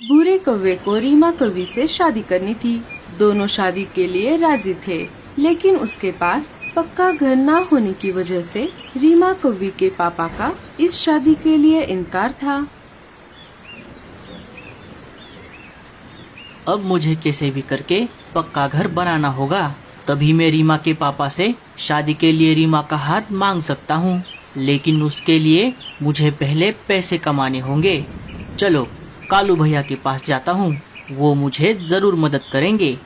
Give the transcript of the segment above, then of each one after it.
भूरे कौवे को रीमा कवि से शादी करनी थी। दोनों शादी के लिए राजी थे, लेकिन उसके पास पक्का घर ना होने की वजह से रीमा कवि के पापा का इस शादी के लिए इनकार था। अब मुझे कैसे भी करके पक्का घर बनाना होगा, तभी मैं रीमा के पापा से शादी के लिए रीमा का हाथ मांग सकता हूँ। लेकिन उसके लिए मुझे पहले पैसे कमाने होंगे। चलो कालू भैया के पास जाता हूँ, वो मुझे जरूर मदद करेंगे।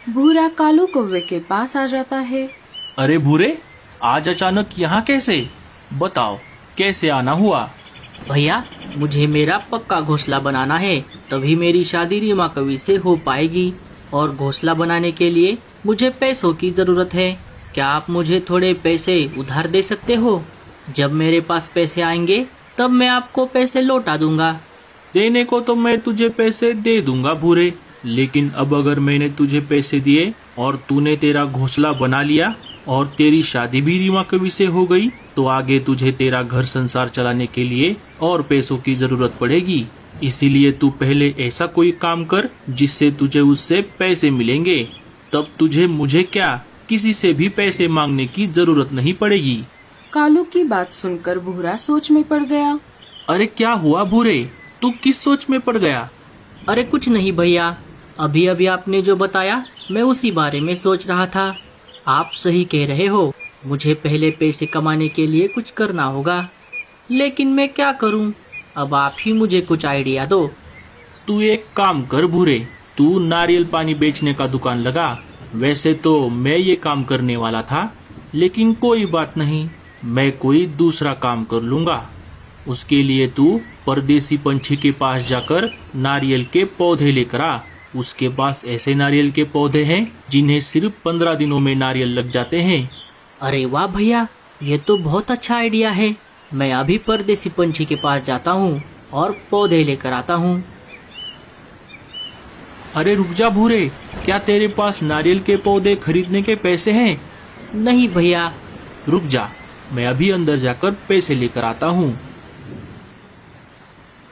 भूरा कालू कौवे के पास आ जाता है। अरे भूरे, आज अचानक यहाँ कैसे? बताओ कैसे आना हुआ? भैया, मुझे मेरा पक्का घोंसला बनाना है, तभी मेरी शादी रीमा कवि से हो पाएगी। और घोंसला बनाने के लिए मुझे पैसों की जरूरत है। क्या आप मुझे थोड़े पैसे उधार दे सकते हो? जब मेरे पास पैसे आएंगे तब मैं आपको पैसे लौटा दूंगा। देने को तो मैं तुझे पैसे दे दूंगा भूरे, लेकिन अब अगर मैंने तुझे पैसे दिए और तूने तेरा घोंसला बना लिया और तेरी शादी भी रीमा कवि से हो गई, तो आगे तुझे तेरा घर संसार चलाने के लिए और पैसों की जरूरत पड़ेगी। इसीलिए तू पहले ऐसा कोई काम कर जिससे तुझे उससे पैसे मिलेंगे, तब तुझे मुझे क्या किसी से भी पैसे मांगने की जरूरत नहीं पड़ेगी। कालू की बात सुनकर भूरा सोच में पड़ गया। अरे क्या हुआ भूरे, तू किस सोच में पड़ गया? अरे कुछ नहीं भैया, अभी अभी आपने जो बताया मैं उसी बारे में सोच रहा था। आप सही कह रहे हो, मुझे पहले पैसे कमाने के लिए कुछ करना होगा, लेकिन मैं क्या करूं? अब आप ही मुझे कुछ आइडिया दो। तू एक काम कर भूरे, तू नारियल पानी बेचने का दुकान लगा। वैसे तो मैं ये काम करने वाला था, लेकिन कोई बात नहीं, मैं कोई दूसरा काम कर लूंगा। उसके लिए तू परदेसी पंछी के पास जाकर नारियल के पौधे लेकर आ। उसके पास ऐसे नारियल के पौधे हैं जिन्हें सिर्फ 15 दिनों में नारियल लग जाते हैं। अरे वाह भैया, ये तो बहुत अच्छा आइडिया है। मैं अभी परदेसी पंछी के पास जाता हूँ और पौधे लेकर आता हूँ। अरे रुक जा भूरे, क्या तेरे पास नारियल के पौधे खरीदने के पैसे हैं? नहीं भैया। रुक जा, मैं अभी अंदर जाकर पैसे लेकर आता हूँ।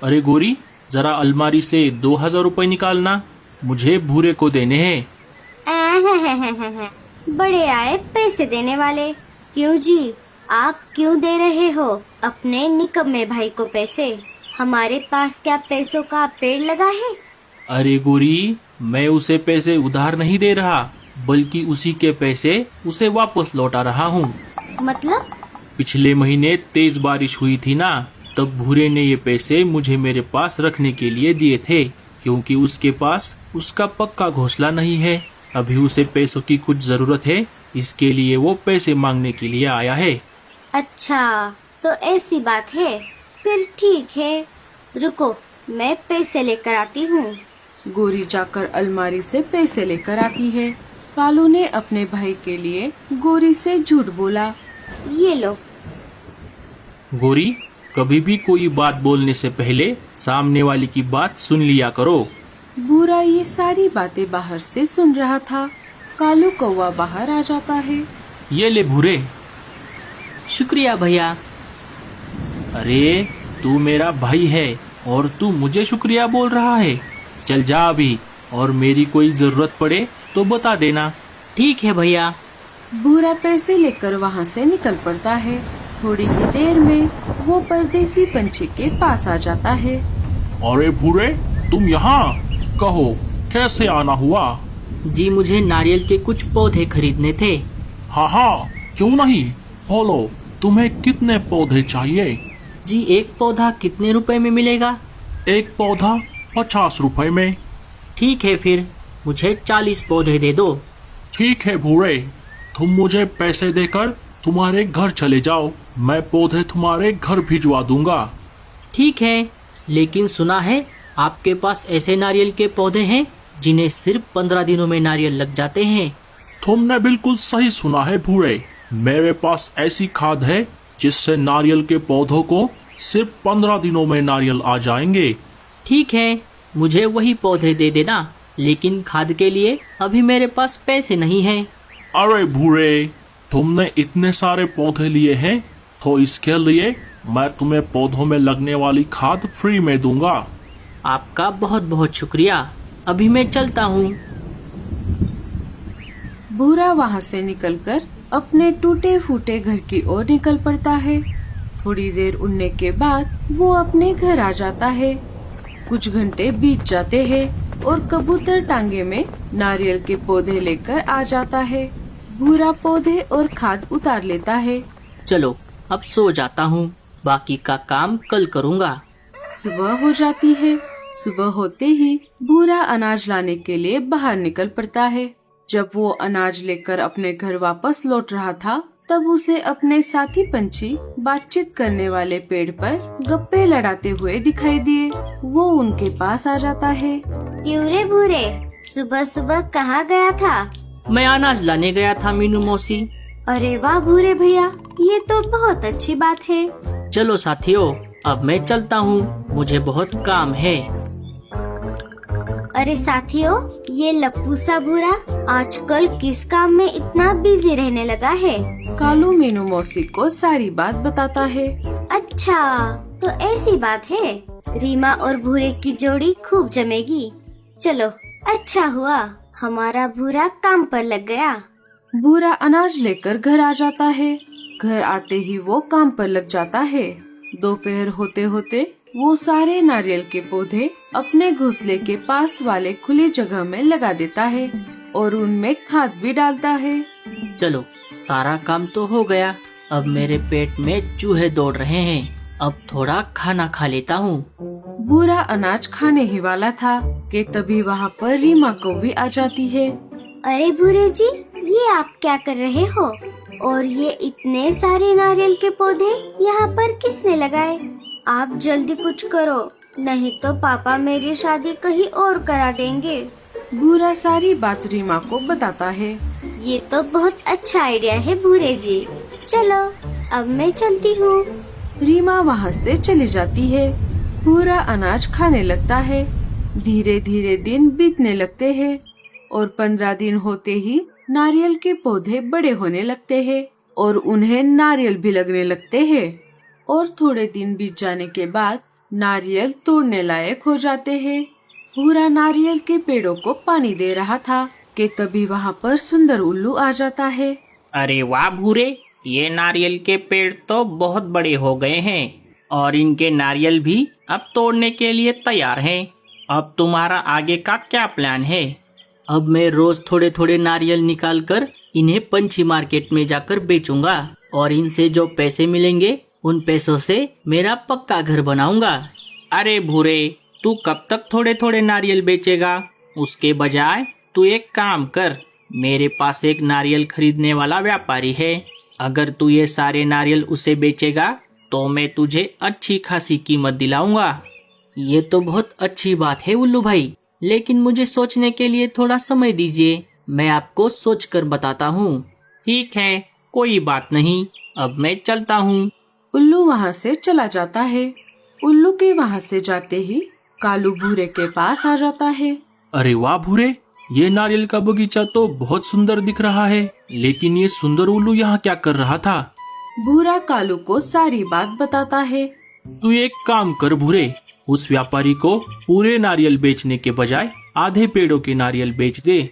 अरे गोरी, जरा अलमारी से 2000 रुपए निकालना, मुझे भूरे को देने हैं। बड़े आए पैसे देने वाले। क्यों जी, आप क्यों दे रहे हो अपने निकम्मे भाई को पैसे? हमारे पास क्या पैसों का पेड़ लगा है? अरे गोरी, मैं उसे पैसे उधार नहीं दे रहा, बल्कि उसी के पैसे उसे वापस लौटा रहा हूँ। मतलब? पिछले महीने तेज बारिश हुई थी ना, तब भूरे ने ये पैसे मुझे मेरे पास रखने के लिए दिए थे, क्योंकि उसके पास उसका पक्का घोंसला नहीं है। अभी उसे पैसों की कुछ जरूरत है, इसके लिए वो पैसे मांगने के लिए आया है। अच्छा, तो ऐसी बात है, फिर ठीक है, रुको मैं पैसे लेकर आती हूँ। गोरी जाकर अलमारी से पैसे लेकर आती है। कालू ने अपने भाई के लिए गोरी से झूठ बोला। ये लो। गोरी, कभी भी कोई बात बोलने से पहले सामने वाले की बात सुन लिया करो। भूरा ये सारी बातें बाहर से सुन रहा था। कालू कौवा बाहर आ जाता है। ये ले भूरे। शुक्रिया भैया। अरे तू मेरा भाई है और तू मुझे शुक्रिया बोल रहा है? चल जा अभी, और मेरी कोई जरूरत पड़े तो बता देना। ठीक है भैया। भूरा पैसे लेकर वहाँ से निकल पड़ता है। थोड़ी ही देर में वो परदेसी पंछी के पास आ जाता है। अरे भूरे, तुम यहाँ? कहो कैसे आना हुआ? जी, मुझे नारियल के कुछ पौधे खरीदने थे। हाँ हाँ, क्यों नहीं, बोलो तुम्हें कितने पौधे चाहिए? जी, एक पौधा कितने रुपए में मिलेगा? एक पौधा 50 रुपए में। ठीक है, फिर मुझे 40 पौधे दे दो। ठीक है भूरे, तुम मुझे पैसे देकर तुम्हारे घर चले जाओ, मैं पौधे तुम्हारे घर भिजवा दूंगा। ठीक है, लेकिन सुना है आपके पास ऐसे नारियल के पौधे हैं जिन्हें सिर्फ 15 दिनों में नारियल लग जाते हैं। तुमने बिल्कुल सही सुना है भूरे, मेरे पास ऐसी खाद है जिससे नारियल के पौधों को सिर्फ 15 दिनों में नारियल आ जाएंगे। ठीक है, मुझे वही पौधे दे देना, लेकिन खाद के लिए अभी मेरे पास पैसे नहीं हैं। अरे भूरे, तुमने इतने सारे पौधे लिए हैं तो इसके लिए मैं तुम्हें पौधों में लगने वाली खाद फ्री में दूंगा। आपका बहुत बहुत शुक्रिया। अभी मैं चलता हूँ। भूरा वहाँ से निकलकर अपने टूटे फूटे घर की ओर निकल पड़ता है। थोड़ी देर उड़ने के बाद वो अपने घर आ जाता है। कुछ घंटे बीत जाते हैं और कबूतर टांगे में नारियल के पौधे लेकर आ जाता है। भूरा पौधे और खाद उतार लेता है। चलो अब सो जाता हूँ, बाकी का काम कल करूँगा। सुबह हो जाती है। सुबह होते ही भूरा अनाज लाने के लिए बाहर निकल पड़ता है। जब वो अनाज लेकर अपने घर वापस लौट रहा था, तब उसे अपने साथी पंछी बातचीत करने वाले पेड़ पर गप्पे लड़ाते हुए दिखाई दिए। वो उनके पास आ जाता है। क्यों रे भूरे, सुबह सुबह कहाँ गया था? मैं अनाज लाने गया था मीनू मौसी। अरे वाह भूरे भैया, ये तो बहुत अच्छी बात है। चलो साथियों, अब मैं चलता हूँ, मुझे बहुत काम है। अरे साथियों, ये लप्पू सा भूरा आजकल किस काम में इतना बिजी रहने लगा है? कालू मीनू मौसी को सारी बात बताता है। अच्छा, तो ऐसी बात है। रीमा और भूरे की जोड़ी खूब जमेगी। चलो, अच्छा हुआ हमारा भूरा काम पर लग गया। भूरा अनाज लेकर घर आ जाता है। घर आते ही वो काम पर लग जाता है। दोपहर होते होते वो सारे नारियल के पौधे अपने घोंसले के पास वाले खुली जगह में लगा देता है और उनमें खाद भी डालता है। चलो, सारा काम तो हो गया। अब मेरे पेट में चूहे दौड़ रहे हैं। अब थोड़ा खाना खा लेता हूँ। भूरा अनाज खाने ही वाला था कि तभी वहाँ पर रीमा कौवी आ जाती है। अरे भूरे जी, ये आप क्या कर रहे हो? और ये इतने सारे नारियल के पौधे यहाँ पर किसने लगाए? आप जल्दी कुछ करो, नहीं तो पापा मेरी शादी कहीं और करा देंगे। भूरा सारी बात रीमा को बताता है। ये तो बहुत अच्छा आइडिया है भूरे जी। चलो, अब मैं चलती हूँ। रीमा वहाँ से चली जाती है। भूरा अनाज खाने लगता है। धीरे धीरे दिन बीतने लगते हैं और 15 दिन होते ही नारियल के पौधे बड़े होने लगते हैं और उन्हें नारियल भी लगने लगते हैं। और थोड़े दिन बीत जाने के बाद नारियल तोड़ने लायक हो जाते हैं। भूरा नारियल के पेड़ों को पानी दे रहा था कि तभी वहाँ पर सुंदर उल्लू आ जाता है। अरे वाह भूरे, ये नारियल के पेड़ तो बहुत बड़े हो गए हैं और इनके नारियल भी अब तोड़ने के लिए तैयार हैं। अब तुम्हारा आगे का क्या प्लान है? अब मैं रोज थोड़े थोड़े नारियल निकाल कर इन्हें पंछी मार्केट में जाकर बेचूंगा और इनसे जो पैसे मिलेंगे उन पैसों से मेरा पक्का घर बनाऊंगा। अरे भूरे, तू कब तक थोड़े थोड़े नारियल बेचेगा? उसके बजाय तू एक काम कर, मेरे पास एक नारियल खरीदने वाला व्यापारी है। अगर तू ये सारे नारियल उसे बेचेगा तो मैं तुझे अच्छी खासी कीमत दिलाऊंगा। ये तो बहुत अच्छी बात है उल्लू भाई, लेकिन मुझे सोचने के लिए थोड़ा समय दीजिए। मैं आपको सोच कर बताता हूँ। ठीक है, कोई बात नहीं, अब मैं चलता हूँ। उल्लू वहाँ से चला जाता है। उल्लू के वहाँ से जाते ही कालू भूरे के पास आ जाता है। अरे वाह भूरे, ये नारियल का बगीचा तो बहुत सुंदर दिख रहा है, लेकिन ये सुंदर उल्लू यहाँ क्या कर रहा था? भूरा कालू को सारी बात बताता है। तू एक काम कर भूरे, उस व्यापारी को पूरे नारियल बेचने के बजाय आधे पेड़ों के नारियल बेच दे।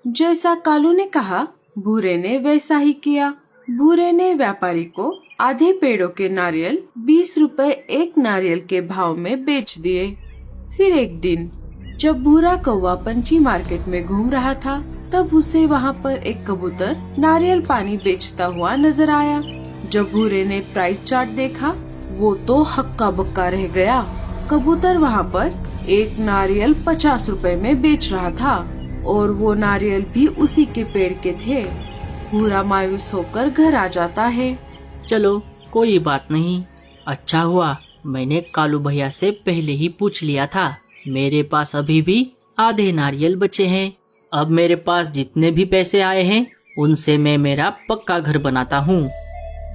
जैसा कालू ने कहा, भूरे ने वैसा ही किया। भूरे ने व्यापारी को आधे पेड़ों के नारियल 20 रुपए एक नारियल के भाव में बेच दिए। फिर एक दिन जब भूरा कौवा पंछी मार्केट में घूम रहा था, तब उसे वहाँ पर एक कबूतर नारियल पानी बेचता हुआ नजर आया। जब भूरे ने प्राइस चार्ट देखा, वो तो हक्का बक्का रह गया। कबूतर वहाँ पर एक नारियल 50 रुपए में बेच रहा था और वो नारियल भी उसी के पेड़ के थे। भूरा मायूस होकर घर आ जाता है। चलो, कोई बात नहीं। अच्छा हुआ मैंने कालू भैया से पहले ही पूछ लिया था। मेरे पास अभी भी आधे नारियल बचे हैं। अब मेरे पास जितने भी पैसे आए हैं उनसे मैं मेरा पक्का घर बनाता हूँ।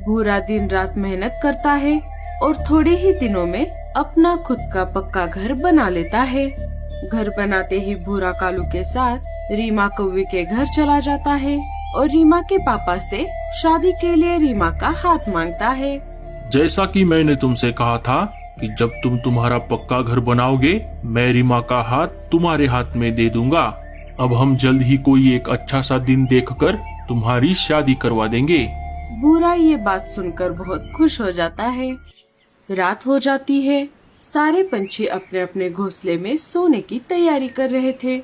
भूरा दिन रात मेहनत करता है और थोड़े ही दिनों में अपना खुद का पक्का घर बना लेता है। घर बनाते ही भूरा कालू के साथ रीमा कौवे के घर चला जाता है और रीमा के पापा से शादी के लिए रीमा का हाथ मांगता है। जैसा कि मैंने तुमसे कहा था कि जब तुम तुम्हारा पक्का घर बनाओगे मैं रीमा का हाथ तुम्हारे हाथ में दे दूंगा। अब हम जल्द ही कोई एक अच्छा सा दिन देखकर तुम्हारी शादी करवा देंगे। भूरा ये बात सुनकर बहुत खुश हो जाता है। रात हो जाती है। सारे पंछी अपने अपने घोंसले में सोने की तैयारी कर रहे थे।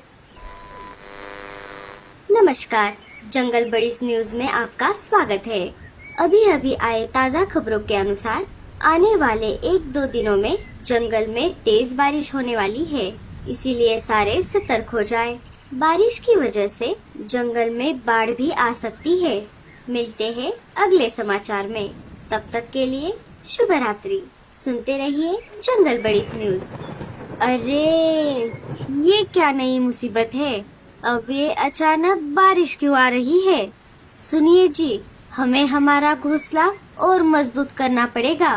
नमस्कार, जंगल बड़ीज न्यूज में आपका स्वागत है। अभी अभी आए ताज़ा खबरों के अनुसार आने वाले 1-2 दिनों में जंगल में तेज बारिश होने वाली है, इसीलिए सारे सतर्क हो जाएं। बारिश की वजह से जंगल में बाढ़ भी आ सकती है। मिलते हैं अगले समाचार में, तब तक के लिए शुभ रात्रि। सुनते रहिए जंगल बड़ीज न्यूज। अरे ये क्या नई मुसीबत है, अब ये अचानक बारिश क्यों आ रही है? सुनिए जी, हमें हमारा घोंसला और मजबूत करना पड़ेगा।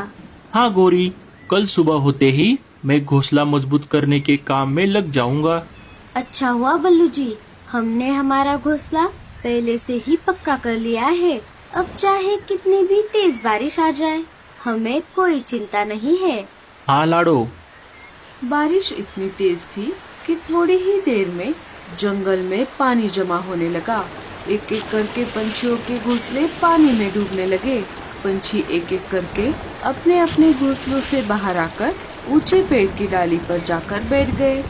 हाँ गौरी, कल सुबह होते ही मैं घोंसला मजबूत करने के काम में लग जाऊंगा। अच्छा हुआ बल्लू जी, हमने हमारा घोंसला पहले से ही पक्का कर लिया है। अब चाहे कितनी भी तेज बारिश आ जाए, हमें कोई चिंता नहीं है। हाँ लाडो। बारिश इतनी तेज थी कि थोड़ी ही देर में जंगल में पानी जमा होने लगा। एक एक करके पंछियों के घोंसले पानी में डूबने लगे। पंछी एक एक करके अपने अपने घोंसलों से बाहर आकर ऊंचे पेड़ की डाली पर जाकर बैठ गए।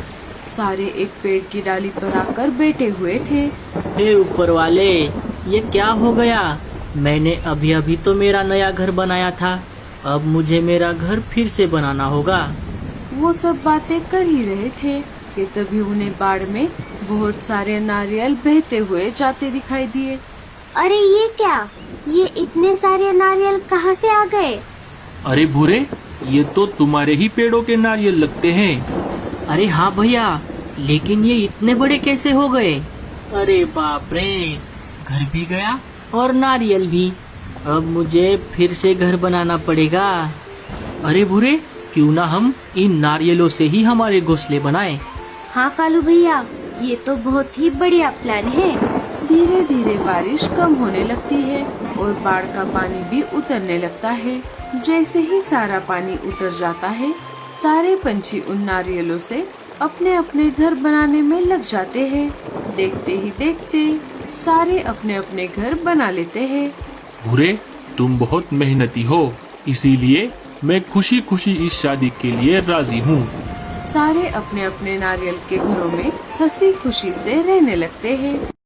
सारे एक पेड़ की डाली पर आकर बैठे हुए थे। हे ऊपर वाले, ये क्या हो गया? मैंने अभी अभी तो मेरा नया घर बनाया था, अब मुझे मेरा घर फिर से बनाना होगा। वो सब बातें कर ही रहे थे कि तभी उन्हें बाढ़ में बहुत सारे नारियल बहते हुए जाते दिखाई दिए। अरे ये क्या, ये इतने सारे नारियल कहाँ से आ गए? अरे भूरे, ये तो तुम्हारे ही पेड़ों के नारियल लगते हैं। अरे हाँ भैया, लेकिन ये इतने बड़े कैसे हो गए? अरे बाप रे, घर भी गया और नारियल भी। अब मुझे फिर से घर बनाना पड़ेगा। अरे भूरे, क्यों ना हम इन नारियलों से ही हमारे घोंसले बनाएं? हाँ कालू भैया, ये तो बहुत ही बढ़िया प्लान है। धीरे धीरे बारिश कम होने लगती है और बाढ़ का पानी भी उतरने लगता है। जैसे ही सारा पानी उतर जाता है, सारे पंछी उन नारियलों से अपने अपने घर बनाने में लग जाते हैं। देखते ही देखते सारे अपने अपने घर बना लेते हैं। भूरे, तुम बहुत मेहनती हो, इसीलिए मैं खुशी खुशी इस शादी के लिए राजी हूँ। सारे अपने अपने नारियल के घरों में हंसी खुशी से रहने लगते हैं।